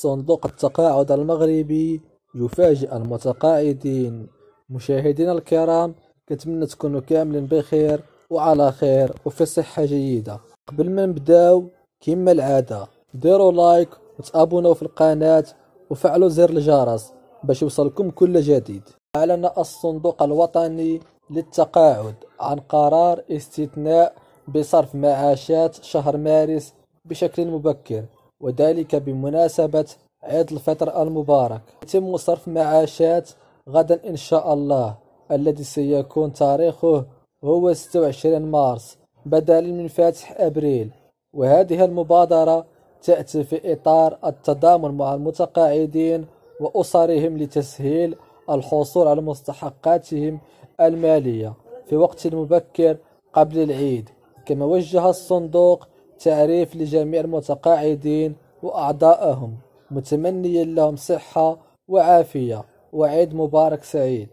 صندوق التقاعد المغربي يفاجئ المتقاعدين. مشاهدينا الكرام، كنتمنى تكونوا كاملين بخير وعلى خير وفي صحة جيدة. قبل ما نبداو كما العادة ديروا لايك وتابوناو في القناة وفعلوا زر الجرس باش يوصلكم كل جديد. أعلن الصندوق الوطني للتقاعد عن قرار استثناء بصرف معاشات شهر مارس بشكل مبكر، وذلك بمناسبة عيد الفطر المبارك. يتم صرف معاشات غدا إن شاء الله، الذي سيكون تاريخه هو 26 مارس بدلا من فاتح أبريل. وهذه المبادرة تأتي في إطار التضامن مع المتقاعدين وأسرهم لتسهيل الحصول على مستحقاتهم المالية في وقت مبكر قبل العيد. كما وجه الصندوق تعريف لجميع المتقاعدين وأعضائهم، متمنيا لهم صحة وعافية وعيد مبارك سعيد.